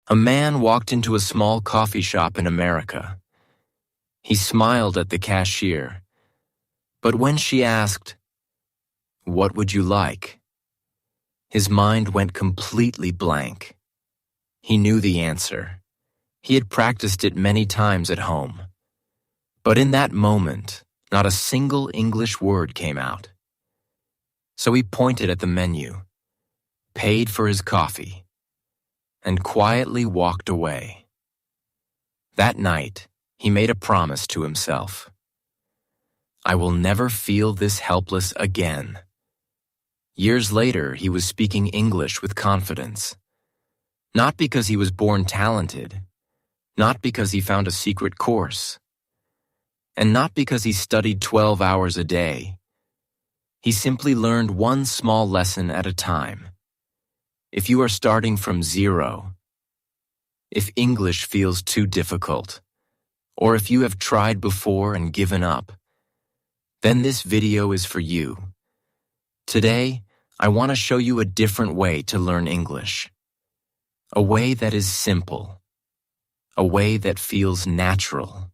A man walked into a small coffee shop in America. He smiled at the cashier, but when she asked, "What would you like?" his mind went completely blank. He knew the answer. He had practiced it many times at home. But in that moment, not a single English word came out. So he pointed at the menu, paid for his coffee, and quietly walked away. That night, he made a promise to himself. I will never feel this helpless again. Years later, he was speaking English with confidence. Not because he was born talented, not because he found a secret course, and not because he studied 12 hours a day. He simply learned one small lesson at a time. If you are starting from zero, if English feels too difficult, or if you have tried before and given up, then this video is for you. Today, I want to show you a different way to learn English. A way that is simple. A way that feels natural.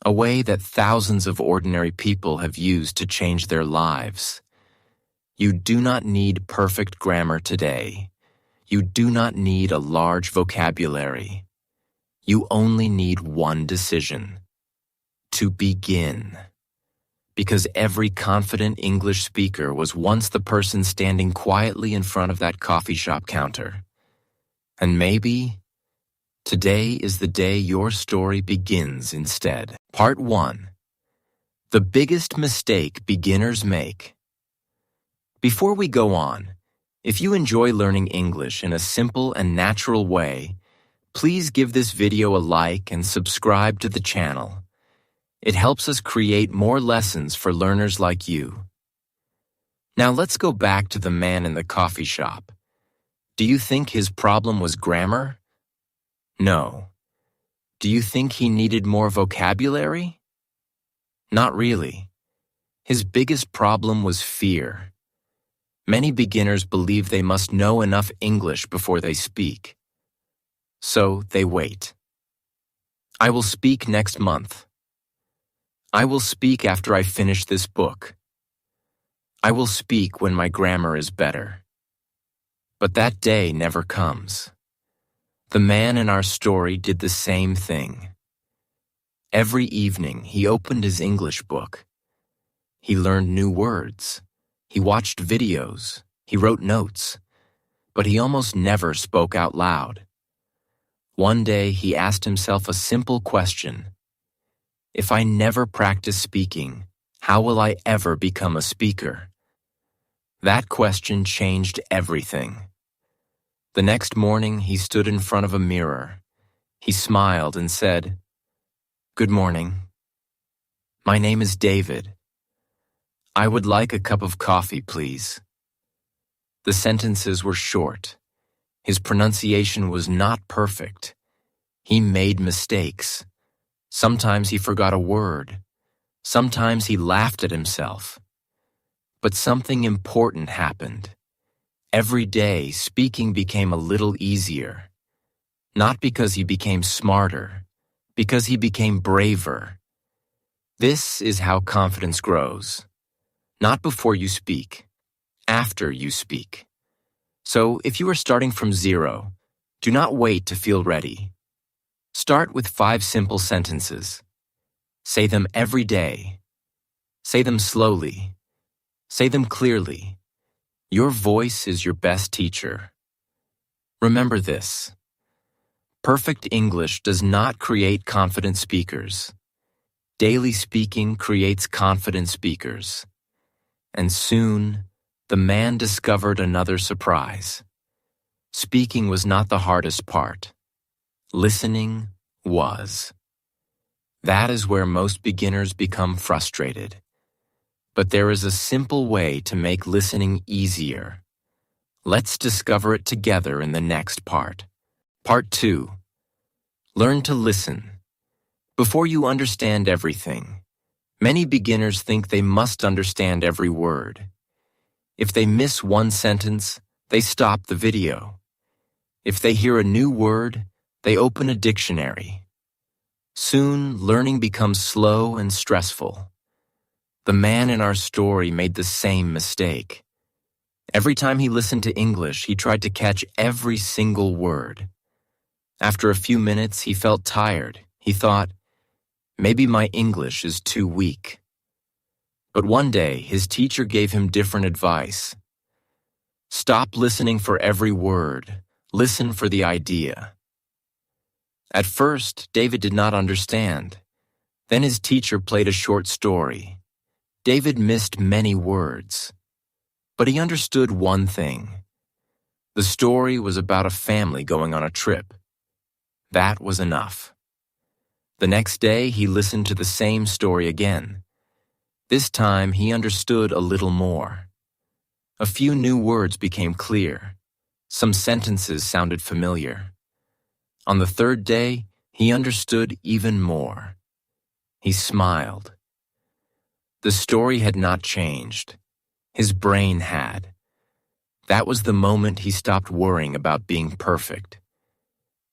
A way that thousands of ordinary people have used to change their lives. You do not need perfect grammar today. You do not need a large vocabulary. You only need one decision: to begin. Because every confident English speaker was once the person standing quietly in front of that coffee shop counter. And maybe today is the day your story begins instead. Part 1. The biggest mistake beginners make. Before we go on, if you enjoy learning English in a simple and natural way, please give this video a like and subscribe to the channel. It helps us create more lessons for learners like you. Now let's go back to the man in the coffee shop. Do you think his problem was grammar? No. Do you think he needed more vocabulary? Not really. His biggest problem was fear. Many beginners believe they must know enough English before they speak. So they wait. I will speak next month. I will speak after I finish this book. I will speak when my grammar is better. But that day never comes. The man in our story did the same thing. Every evening, he opened his English book. He learned new words. He watched videos. He wrote notes. But he almost never spoke out loud. One day, he asked himself a simple question. If I never practice speaking, how will I ever become a speaker? That question changed everything. The next morning, he stood in front of a mirror. He smiled and said, "Good morning. My name is David. I would like a cup of coffee, please." The sentences were short. His pronunciation was not perfect. He made mistakes. Sometimes he forgot a word. Sometimes he laughed at himself. But something important happened. Every day, speaking became a little easier. Not because he became smarter, because he became braver. This is how confidence grows. Not before you speak, after you speak. So if you are starting from zero, do not wait to feel ready. Start with 5 simple sentences. Say them every day. Say them slowly. Say them clearly. Your voice is your best teacher. Remember this. Perfect English does not create confident speakers. Daily speaking creates confident speakers. And soon, the man discovered another surprise. Speaking was not the hardest part. Listening was. That is where most beginners become frustrated. But there is a simple way to make listening easier. Let's discover it together in the next part. Part 2. Learn to listen. Before you understand everything, many beginners think they must understand every word. If they miss one sentence, they stop the video. If they hear a new word, they open a dictionary. Soon, learning becomes slow and stressful. The man in our story made the same mistake. Every time he listened to English, he tried to catch every single word. After a few minutes, he felt tired. He thought, maybe my English is too weak. But one day, his teacher gave him different advice. Stop listening for every word. Listen for the idea. At first, David did not understand. Then his teacher played a short story. David missed many words. But he understood one thing. The story was about a family going on a trip. That was enough. The next day, he listened to the same story again. This time, he understood a little more. A few new words became clear. Some sentences sounded familiar. On the third day, he understood even more. He smiled. The story had not changed. His brain had. That was the moment he stopped worrying about being perfect.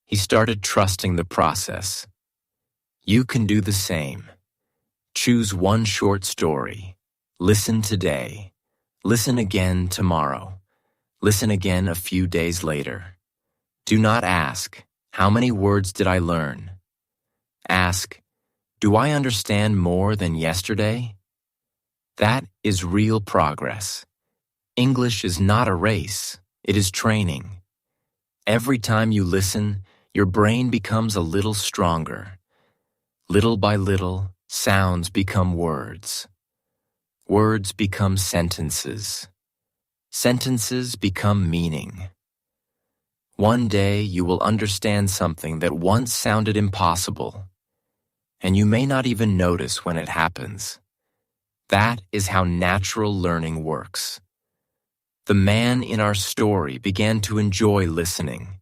He started trusting the process. You can do the same. Choose one short story. Listen today. Listen again tomorrow. Listen again a few days later. Do not ask, how many words did I learn? Ask, do I understand more than yesterday? That is real progress. English is not a race, it is training. Every time you listen, your brain becomes a little stronger. Little by little, sounds become words. Words become sentences. Sentences become meaning. One day you will understand something that once sounded impossible, and you may not even notice when it happens. That is how natural learning works. The man in our story began to enjoy listening.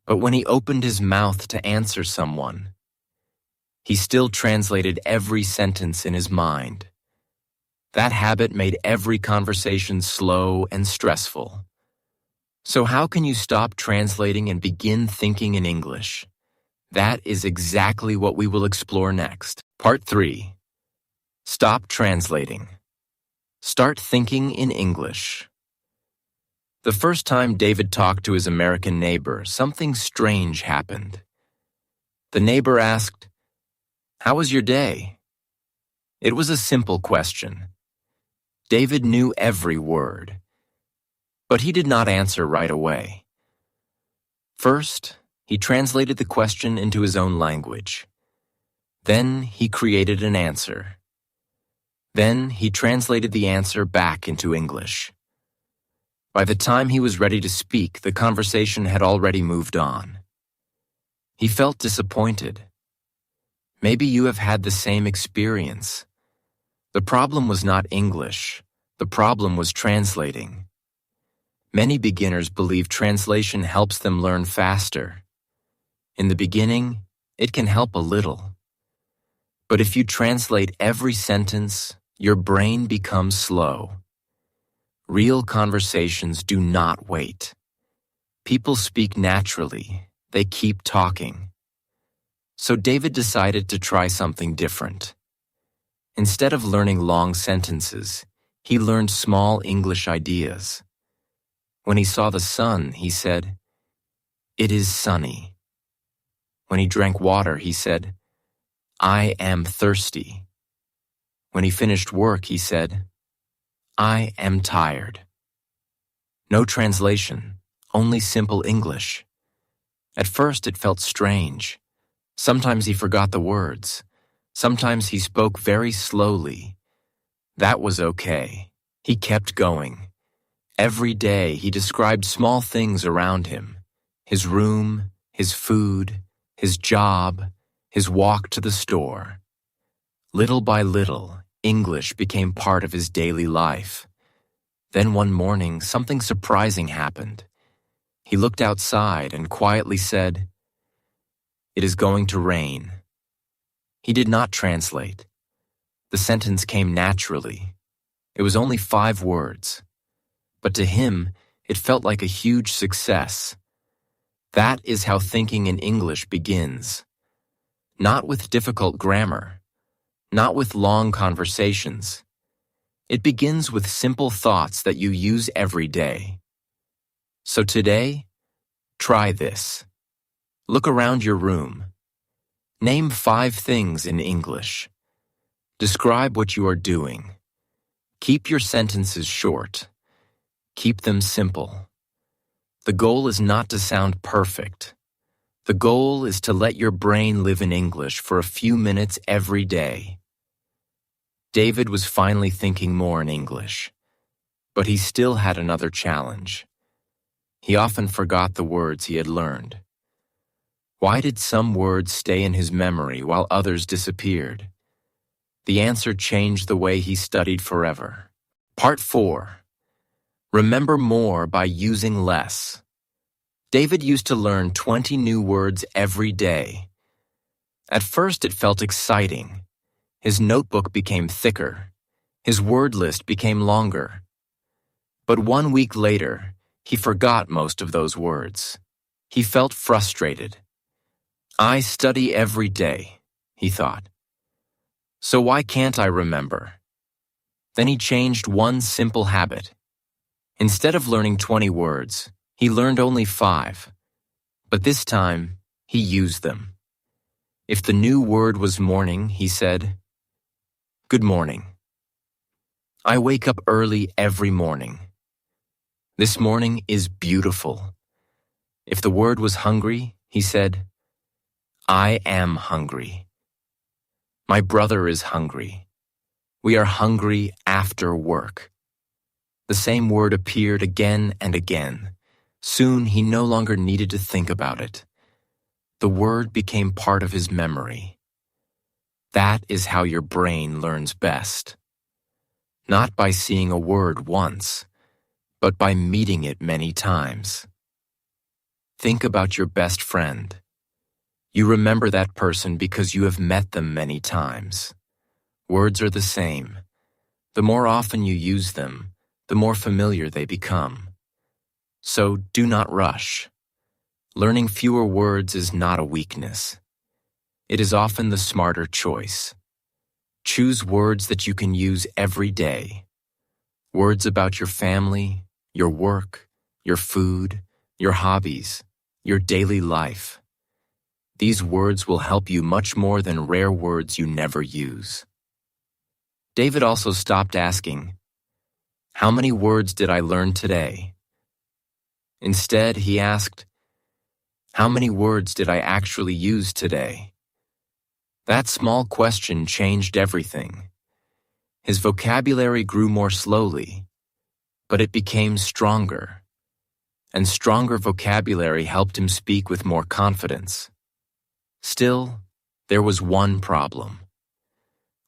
But when he opened his mouth to answer someone, he still translated every sentence in his mind. That habit made every conversation slow and stressful. So how can you stop translating and begin thinking in English? That is exactly what we will explore next. Part 3. Stop translating. Start thinking in English. The first time David talked to his American neighbor, something strange happened. The neighbor asked, "How was your day?" It was a simple question. David knew every word, but he did not answer right away. First, he translated the question into his own language. Then he created an answer. Then he translated the answer back into English. By the time he was ready to speak, the conversation had already moved on. He felt disappointed. Maybe you have had the same experience. The problem was not English. The problem was translating. Many beginners believe translation helps them learn faster. In the beginning, it can help a little. But if you translate every sentence, your brain becomes slow. Real conversations do not wait. People speak naturally. They keep talking. So David decided to try something different. Instead of learning long sentences, he learned small English ideas. When he saw the sun, he said, "It is sunny." When he drank water, he said, "I am thirsty." When he finished work, he said, "I am tired." No translation, only simple English. At first it felt strange. Sometimes he forgot the words. Sometimes he spoke very slowly. That was okay. He kept going. Every day he described small things around him. His room, his food, his job, his walk to the store. Little by little, English became part of his daily life. Then one morning, something surprising happened. He looked outside and quietly said, "It is going to rain." He did not translate. The sentence came naturally. It was only 5 words. But to him, it felt like a huge success. That is how thinking in English begins. Not with difficult grammar, not with long conversations. It begins with simple thoughts that you use every day. So today, try this. Look around your room. Name 5 things in English. Describe what you are doing. Keep your sentences short. Keep them simple. The goal is not to sound perfect. The goal is to let your brain live in English for a few minutes every day. David was finally thinking more in English, but he still had another challenge. He often forgot the words he had learned. Why did some words stay in his memory while others disappeared? The answer changed the way he studied forever. Part 4. Remember more by using less. David used to learn 20 new words every day. At first it felt exciting. His notebook became thicker. His word list became longer. But 1 week later, he forgot most of those words. He felt frustrated. I study every day, he thought. So why can't I remember? Then he changed one simple habit. Instead of learning 20 words, he learned only 5. But this time, he used them. If the new word was morning, he said, "Good morning. I wake up early every morning. This morning is beautiful." If the word was hungry, he said, "I am hungry. My brother is hungry. We are hungry after work." The same word appeared again and again. Soon he no longer needed to think about it. The word became part of his memory. That is how your brain learns best. Not by seeing a word once, but by meeting it many times. Think about your best friend. You remember that person because you have met them many times. Words are the same. The more often you use them, the more familiar they become. So do not rush. Learning fewer words is not a weakness. It is often the smarter choice. Choose words that you can use every day. Words about your family, your work, your food, your hobbies, your daily life. These words will help you much more than rare words you never use. David also stopped asking, "How many words did I learn today?" Instead, he asked, "How many words did I actually use today?" That small question changed everything. His vocabulary grew more slowly, but it became stronger. And stronger vocabulary helped him speak with more confidence. Still, there was one problem.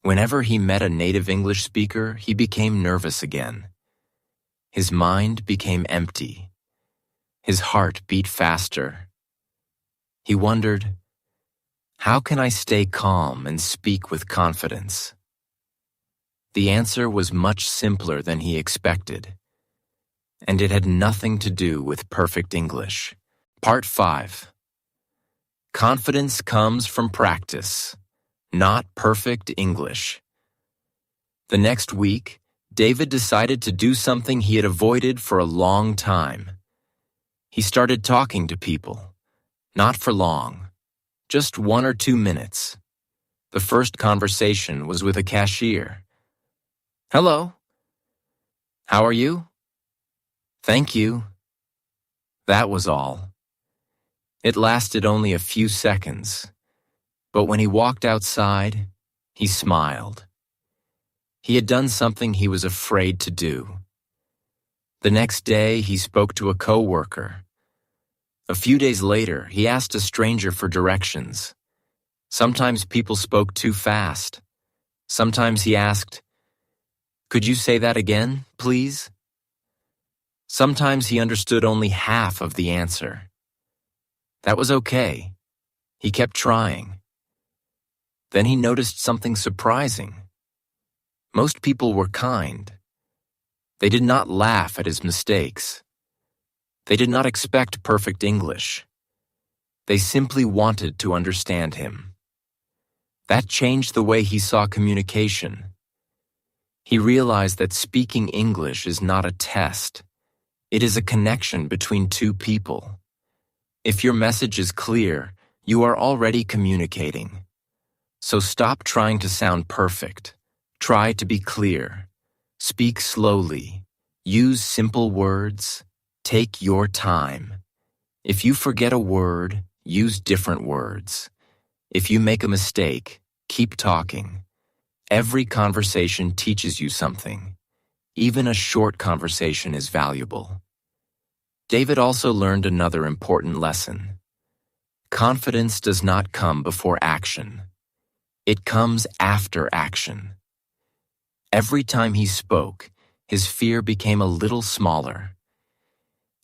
Whenever he met a native English speaker, he became nervous again. His mind became empty. His heart beat faster. He wondered, how can I stay calm and speak with confidence? The answer was much simpler than he expected, and it had nothing to do with perfect English. Part 5. Confidence comes from practice, not perfect English. The next week, David decided to do something he had avoided for a long time. He started talking to people, not for long, just 1 or 2 minutes. The first conversation was with a cashier. "Hello. How are you?" "Thank you." That was all. It lasted only a few seconds, but when he walked outside, he smiled. He had done something he was afraid to do. The next day, he spoke to a coworker. A few days later, he asked a stranger for directions. Sometimes people spoke too fast. Sometimes he asked, "Could you say that again, please?" Sometimes he understood only half of the answer. That was okay. He kept trying. Then he noticed something surprising. Most people were kind. They did not laugh at his mistakes. They did not expect perfect English. They simply wanted to understand him. That changed the way he saw communication. He realized that speaking English is not a test. It is a connection between two people. If your message is clear, you are already communicating. So stop trying to sound perfect. Try to be clear. Speak slowly. Use simple words. Take your time. If you forget a word, use different words. If you make a mistake, keep talking. Every conversation teaches you something. Even a short conversation is valuable. David also learned another important lesson. Confidence does not come before action. It comes after action. Every time he spoke, his fear became a little smaller.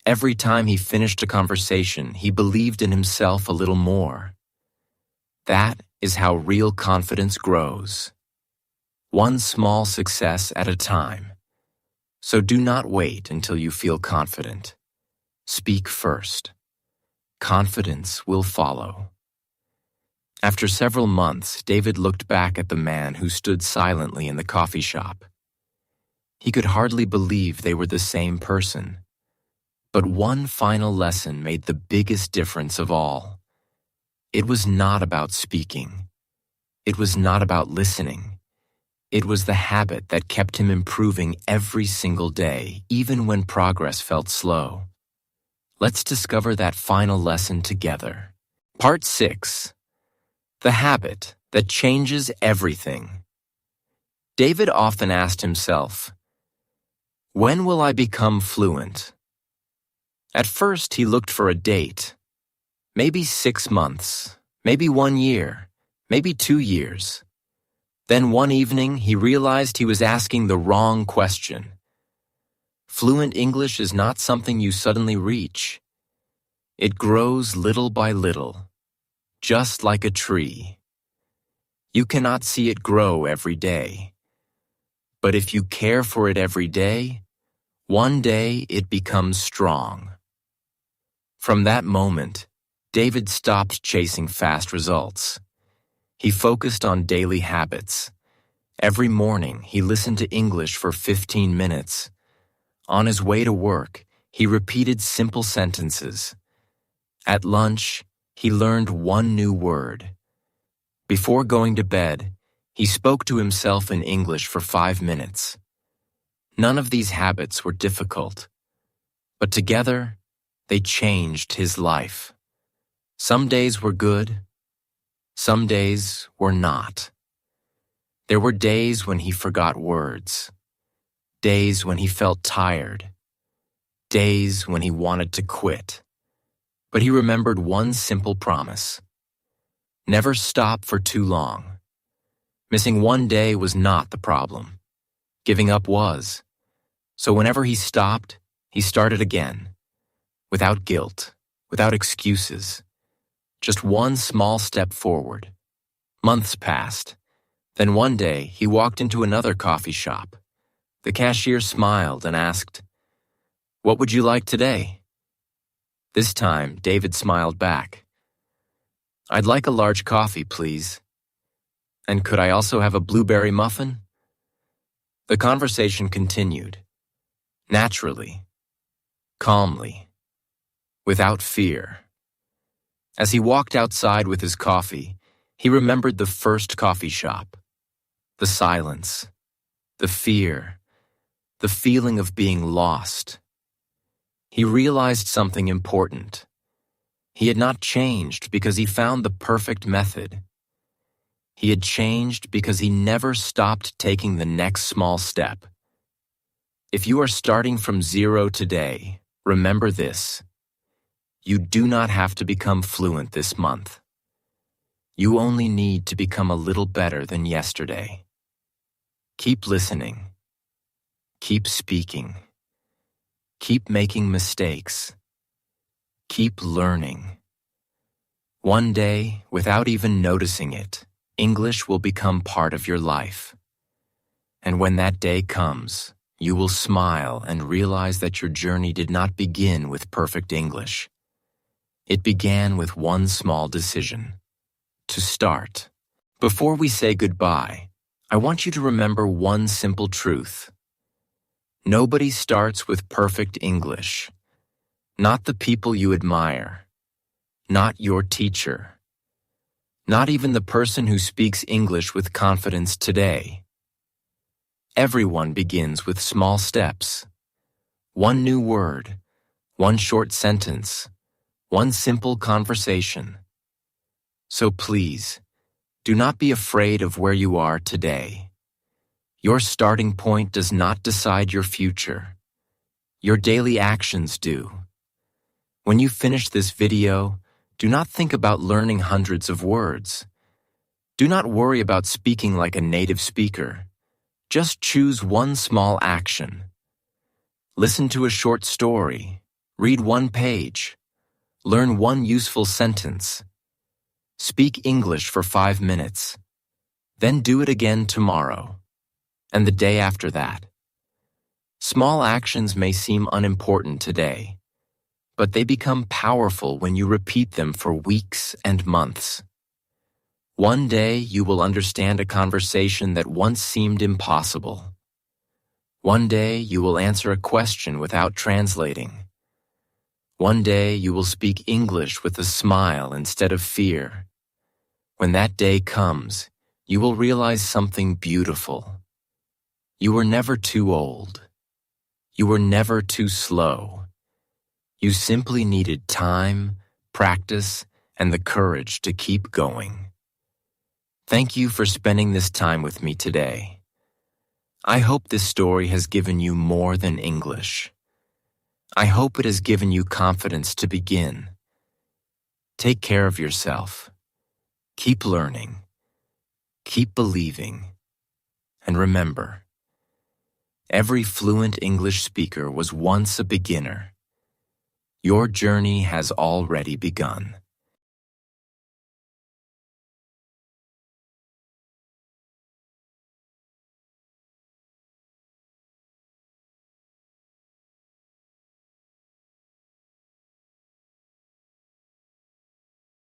Every time he finished a conversation, he believed in himself a little more. That is how real confidence grows. One small success at a time. So do not wait until you feel confident. Speak first. Confidence will follow. After several months, David looked back at the man who stood silently in the coffee shop. He could hardly believe they were the same person. But one final lesson made the biggest difference of all. It was not about speaking. It was not about listening. It was the habit that kept him improving every single day, even when progress felt slow. Let's discover that final lesson together. Part 6. The habit that changes everything. David often asked himself, "When will I become fluent?" At first, he looked for a date. Maybe 6 months, maybe 1 year, maybe 2 years. Then one evening, he realized he was asking the wrong question. Fluent English is not something you suddenly reach. It grows little by little, just like a tree. You cannot see it grow every day. But if you care for it every day, one day it becomes strong. From that moment, David stopped chasing fast results. He focused on daily habits. Every morning, he listened to English for 15 minutes. On his way to work, he repeated simple sentences. At lunch, he learned one new word. Before going to bed, he spoke to himself in English for 5 minutes. None of these habits were difficult, but together, they changed his life. Some days were good. Some days were not. There were days when he forgot words, days when he felt tired, days when he wanted to quit. But he remembered one simple promise. Never stop for too long. Missing one day was not the problem. Giving up was. So whenever he stopped, he started again. Without guilt, without excuses. Just one small step forward. Months passed. Then one day, he walked into another coffee shop. The cashier smiled and asked, "What would you like today?" This time, David smiled back. "I'd like a large coffee, please. And could I also have a blueberry muffin?" The conversation continued. Naturally. Calmly. Without fear. As he walked outside with his coffee, he remembered the first coffee shop. The silence. The fear. The feeling of being lost. He realized something important. He had not changed because he found the perfect method. He had changed because he never stopped taking the next small step. If you are starting from zero today, remember this. You do not have to become fluent this month. You only need to become a little better than yesterday. Keep listening. Keep speaking. Keep making mistakes. Keep learning. One day, without even noticing it, English will become part of your life. And when that day comes, you will smile and realize that your journey did not begin with perfect English. It began with one small decision: to start. Before we say goodbye, I want you to remember one simple truth. Nobody starts with perfect English. Not the people you admire. Not your teacher. Not even the person who speaks English with confidence today. Everyone begins with small steps. One new word, one short sentence, one simple conversation. So please, do not be afraid of where you are today. Your starting point does not decide your future. Your daily actions do. When you finish this video, do not think about learning hundreds of words. Do not worry about speaking like a native speaker. Just choose one small action. Listen to a short story. Read one page. Learn one useful sentence. Speak English for 5 minutes. Then do it again tomorrow. And the day after that. Small actions may seem unimportant today, but they become powerful when you repeat them for weeks and months. One day you will understand a conversation that once seemed impossible. One day you will answer a question without translating. One day you will speak English with a smile instead of fear. When that day comes, you will realize something beautiful. You were never too old. You were never too slow. You simply needed time, practice, and the courage to keep going. Thank you for spending this time with me today. I hope this story has given you more than English. I hope it has given you confidence to begin. Take care of yourself. Keep learning. Keep believing. And remember, every fluent English speaker was once a beginner. Your journey has already begun.